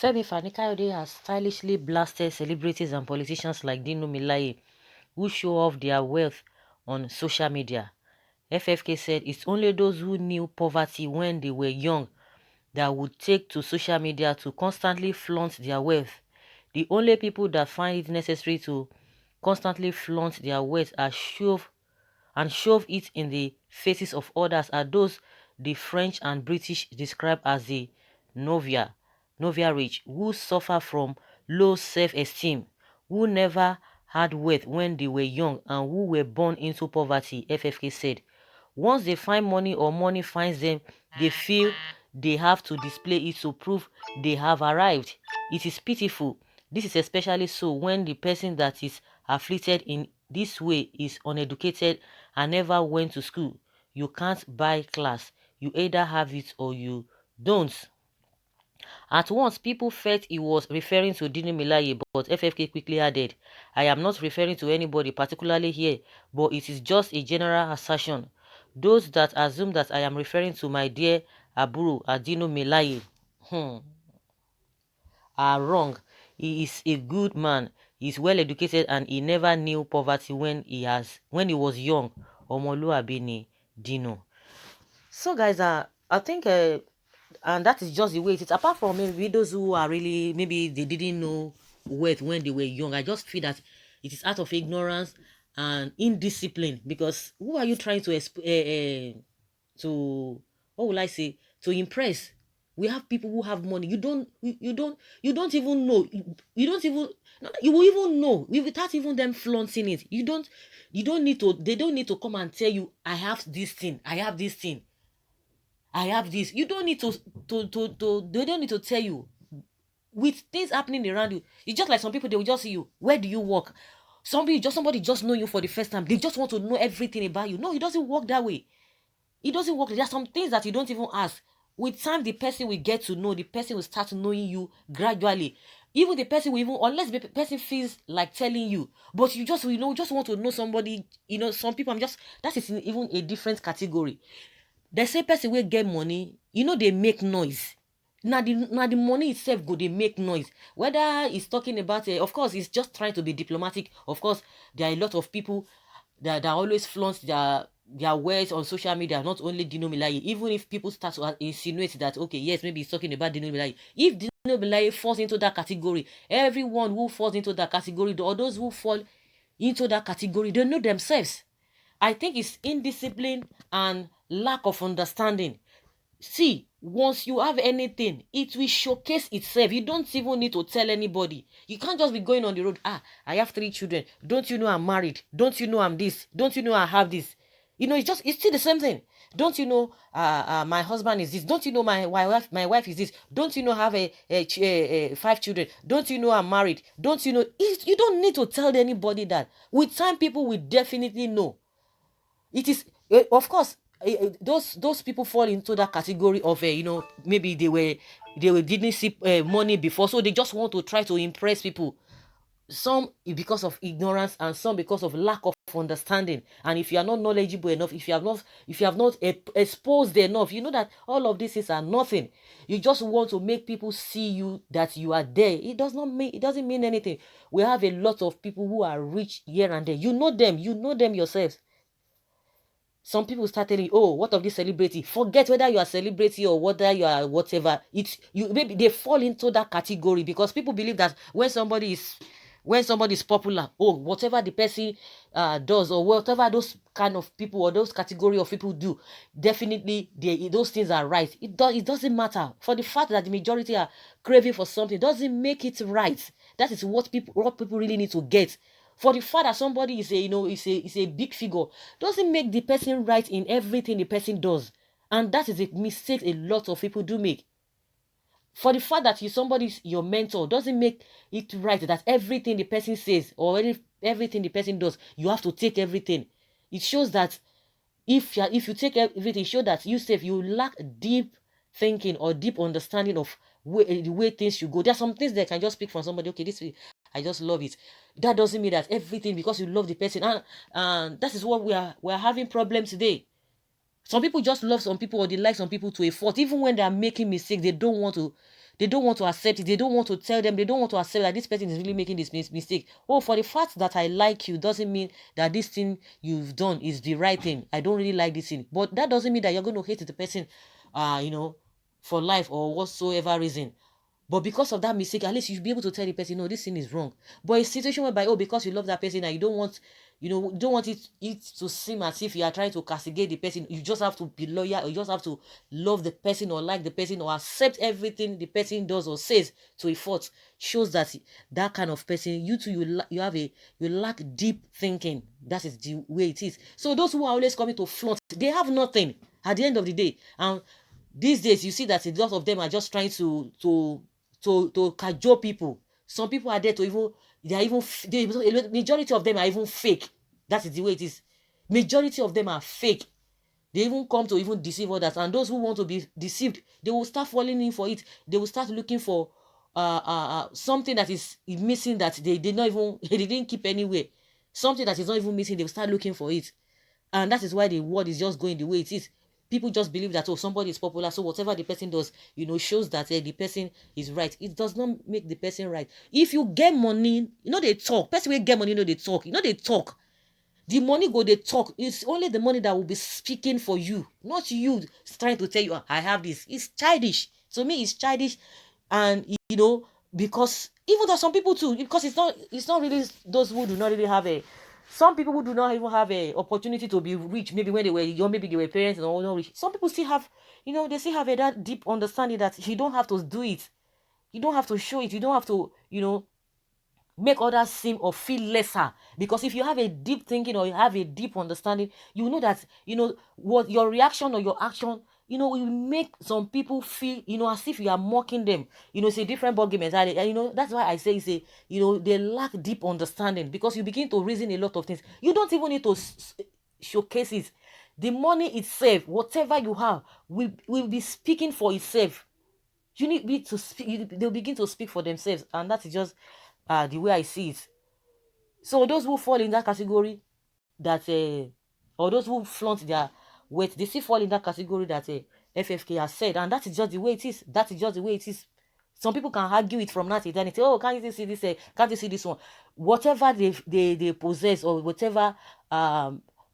Femi Fani-Kayode has stylishly blasted celebrities and politicians like Ď1Ó who show off their wealth on social media. FFK said it's only those who knew poverty when they were young that would take to social media to constantly flaunt their wealth. The only people that find it necessary to constantly flaunt their wealth and shove it in the faces of others are those the French and British describe as the novia rich, who suffer from low self-esteem, who never had wealth when they were young and who were born into poverty, FFK said. Once they find money or money finds them, they feel they have to display it to prove they have arrived. It is pitiful. This is especially so when the person that is afflicted in this way is uneducated and never went to school. You can't buy class. You either have it or you don't. At once, people felt he was referring to Ď1Ó, but FFK quickly added, I am not referring to anybody particularly here, but it is just a general assertion. Those that assume that I am referring to my dear Aburu Ď1Ó are wrong. He is a good man. He is well educated and he never knew poverty when he was young. Ọmọlúàbí ni Dino. So guys, I think and that is just the way it is. Apart from maybe those who are really, maybe they didn't know wealth when they were young, I just feel that it is out of ignorance and indiscipline. Because who are you trying to what will I say, to impress? We have people who have money. You don't even know. You will even know without even them flaunting it. You don't need to. They don't need to come and tell you, I have this thing. I have this thing. I have this. You don't need to they don't need to tell you. With things happening around you, it's just like some people, they will just see you. Where do you work? Somebody just know you for the first time. They just want to know everything about you. No, it doesn't work that way. It doesn't work. There are some things that you don't even ask. With time, the person will get to know. The person will start knowing you gradually. Even the person will even, unless the person feels like telling you, but you just want to know somebody. Some people, that is even a different category. The same person will get money, they make noise. Now the money itself they make noise. Whether he's talking about of course, he's just trying to be diplomatic. Of course, there are a lot of people that always flaunt their words on social media, not only Ď1Ó. Even if people start to insinuate that, okay, yes, maybe he's talking about Ď1Ó. If Ď1Ó falls into that category, everyone who falls into that category, or those who fall into that category, they know themselves. I think it's indiscipline and lack of understanding. See, once you have anything, it will showcase itself. You don't even need to tell anybody. You can't just be going on the road. I have 3 children. Don't you know I'm married? Don't you know I'm this? Don't you know I have this? It's still the same thing. Don't you know my husband is this? Don't you know my wife is this? Don't you know I have 5 children? Don't you know I'm married? Don't you know? You don't need to tell anybody that. With time, people will definitely know. It is, of course, those people fall into that category of maybe they didn't see money before, so they just want to try to impress people. Some because of ignorance and some because of lack of understanding. And if you are not knowledgeable enough, if you have not exposed enough, you know that all of these things are nothing. You just want to make people see you that you are there. It doesn't mean anything. We have a lot of people who are rich here and there. You know them yourselves. Some people start telling you, oh, what of this celebrity? Forget whether you are a celebrity or whether you are whatever. Maybe they fall into that category because people believe that when somebody is popular, oh, whatever the person does or whatever those kind of people or those category of people do, definitely those things are right. It doesn't matter. For the fact that the majority are craving for something doesn't make it right. That is what people really need to get. For the fact that somebody is a big figure doesn't make the person right in everything the person does. And that is a mistake a lot of people do make. For the fact that somebody is your mentor doesn't make it right that everything the person says or everything the person does, you have to take everything. It shows that if you take everything, it shows that you lack deep thinking or deep understanding of the way things should go. There are some things that can just speak from somebody. Okay, I just love it. That doesn't mean that everything because you love the person. And that is what we are having problems today. Some people just love some people or they like some people to a fault. Even when they are making mistakes, they don't want to they don't want to accept it. They don't want to tell them. They don't want to accept that this person is really making this mistake. Oh, for the fact that I like you doesn't mean that this thing you've done is the right thing. I don't really like this thing. But that doesn't mean that you're going to hate the person, for life or whatsoever reason. But because of that mistake, at least you should be able to tell the person, no, this thing is wrong. But a situation whereby, oh, because you love that person and you don't want, it to seem as if you are trying to castigate the person. You just have to be loyal, or you just have to love the person or like the person or accept everything the person does or says to a fault. Shows that that kind of person, you too, you lack deep thinking. That is the way it is. So those who are always coming to flaunt, they have nothing at the end of the day. And these days, you see that a lot of them are just trying to cajole people. Some people are there to even, the majority of them are even fake. That is the way it is. Majority of them are fake. They even come to even deceive others. And those who want to be deceived, they will start falling in for it. They will start looking for something that is missing that they did not even, they didn't keep anywhere. Something that is not even missing, they will start looking for it. And that is why the world is just going the way it is. People just believe that, oh, somebody is popular, so whatever the person does, shows that the person is right. It does not make the person right. If you get money, they talk. Person will get money, they talk. They talk. The money go, they talk. It's only the money that will be speaking for you, not you trying to tell you, I have this. It's childish. To me, it's childish. And, because even though some people too, because it's not really those who do not really have some people who do not even have a opportunity to be rich, maybe when they were young, maybe they were parents and all not rich. Some people still have, they still have that deep understanding that you don't have to do it. You don't have to show it. You don't have to, make others seem or feel lesser. Because if you have a deep thinking or you have a deep understanding, you know that, what your reaction or your action, will make some people feel, as if you are mocking them. It's a different ballgame entirely. That's why I say, they lack deep understanding, because you begin to reason a lot of things. You don't even need to showcase it. The money itself, whatever you have, will be speaking for itself. You need to speak. They'll begin to speak for themselves, and that is just the way I see it. So those who fall in that category, that or those who flaunt their weight, they still fall in that category that FFK has said, and that is just the way it is. That is just the way it is. Some people can argue it from now to eternity. Oh, can't you see this? Can't you see this one? Whatever they possess, or whatever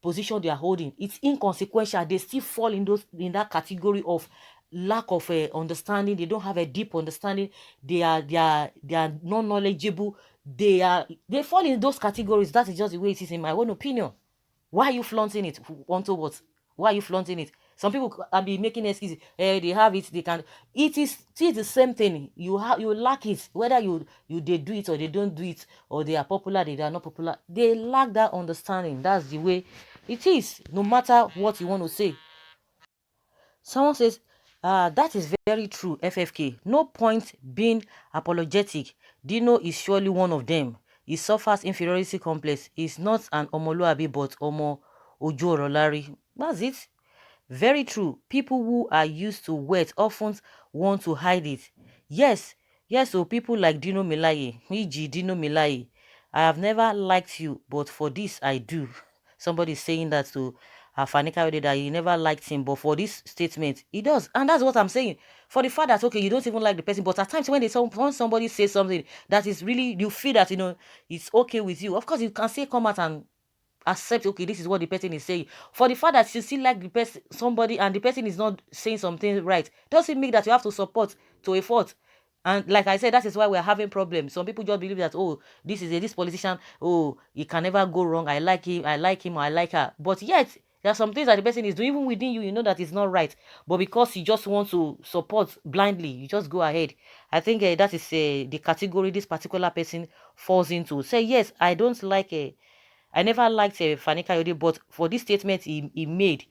position they are holding, it's inconsequential. They still fall in that category of lack of understanding. They don't have a deep understanding. They are non-knowledgeable. They fall in those categories. That is just the way it is, in my own opinion. Why are you flaunting it? Onto what? Why are you flaunting it? Some people can be making excuses. They have it. They can. It is still the same thing. You lack it. Whether they do it or they don't do it, or they are popular, they are not popular. They lack that understanding. That's the way it is. No matter what you want to say. Someone says, that is very true, FFK. No point being apologetic. Ď1Å is surely one of them. He suffers inferiority complex. He's not an Ọmọlúàbí, but Ọmọ Ojú Ọ̀rọ̀ Lárí. That's it. Very true. People who are used to wealth often want to hide it. Yes, so people like Ď1Ó Miláyè, Ď1Ó Miláyè, I have never liked you, but for this I do. Somebody is saying that to Fani Kayode, that he never liked him, but for this statement, he does. And that's what I'm saying. For the fact that, okay, you don't even like the person, but at times when somebody says something that is really, you feel that, it's okay with you, of course, you can say, come out and accept, okay, this is what the person is saying. For the fact that you still like the person, somebody, and the person is not saying something right, doesn't mean that you have to support to a fault. And like I said, that is why we're having problems. Some people just believe that, oh, this politician, oh, he can never go wrong. I like him, or I like her. But yet, there are some things that the person is doing, even within you, you know that it's not right. But because you just want to support blindly, you just go ahead. I think that is the category this particular person falls into. Say, yes, I don't like I never liked Fani Kayode, but for this statement he made,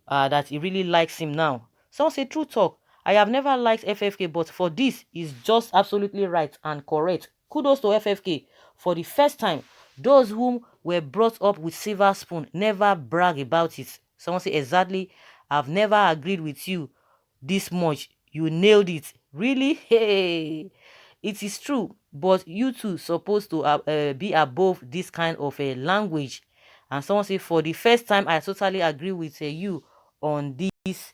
that he really likes him now. Someone say, true talk. I have never liked FFK, but for this, is just absolutely right and correct. Kudos to FFK. For the first time, those whom were brought up with silver spoon never brag about it. Someone say, exactly. I've never agreed with you this much. You nailed it. Really? Hey, it is true. But you two supposed to be above this kind of a language. And someone say, for the first time, I totally agree with you on this.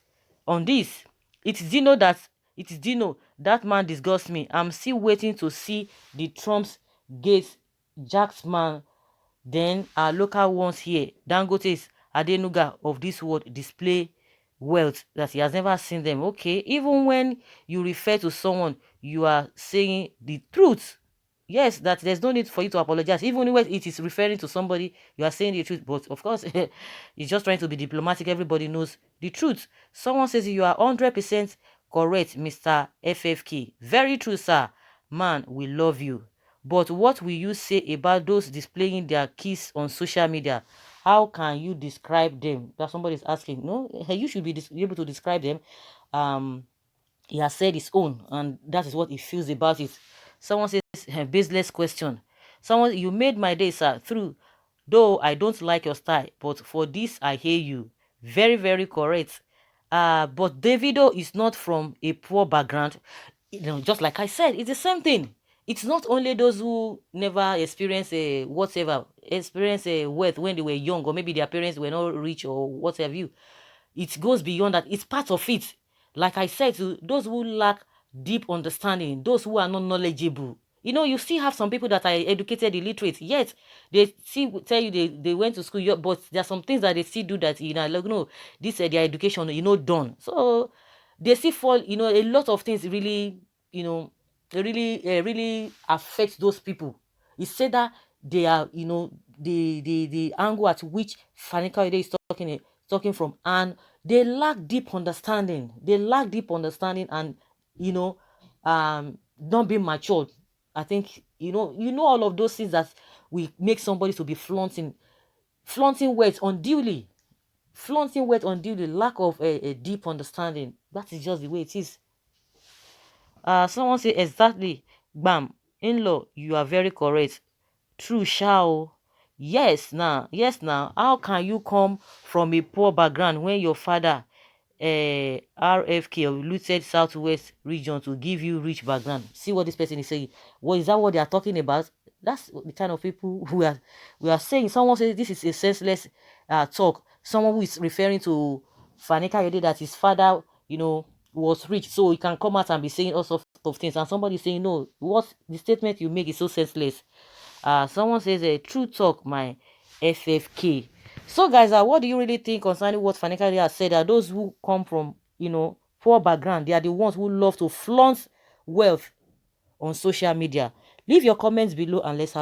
It's Ď1Ó that It is Dino. That man disgusts me. I'm still waiting to see the Trump's Gates Jacksman. Then our local ones here, Dangote's Adenuga of this world, display wealth that he has never seen them. Okay, even when you refer to someone, you are saying the truth. Yes, that there's no need for you to apologize. Even when it is referring to somebody, you are saying the truth. But of course, he's just trying to be diplomatic. Everybody knows the truth. Someone says you are 100% correct, Mr. FFK. Very true, sir. Man, we love you. But what will you say about those displaying their keys on social media? How can you describe them? That somebody is asking. No, you should be able to describe them. He has said his own, and that is what he feels about it. Someone says, baseless question. Someone, you made my day, sir. Through, though I don't like your style, but for this I hear you. Very, very correct. But Davido is not from a poor background. Just like I said, it's the same thing. It's not only those who never experience a whatever, experience a wealth when they were young, or maybe their parents were not rich or what have you. It goes beyond that. It's part of it. Like I said, to those who lack deep understanding, those who are not knowledgeable. You still have some people that are educated illiterate, yet they still tell you they went to school, but there are some things that they still do that, like, no, this their education, done. So they still fall, a lot of things really, really affect those people. It's said that they are, the angle at which Fanika Ide is talking from, and they lack deep understanding. They lack deep understanding, and not being matured. I think all of those things that will make somebody to be flaunting words unduly, lack of a deep understanding. That is just the way it is. Someone say exactly, bam, in-law, you are very correct. True, shall. Yes now, how can you come from a poor background when your father RFK of looted southwest region to give you rich background? See what this person is saying. Is that what they are talking about? That's the kind of people we are saying. Someone says this is a senseless talk. Someone who is referring to Fanika Yede, that his father was rich, so he can come out and be saying all sorts of things, and somebody is saying, no, what the statement you make is so senseless. Someone says a true talk, my FFK. So guys, what do you really think concerning what Fanika Yede has said? That those who come from poor background, they are the ones who love to flaunt wealth on social media? Leave your comments below and let's have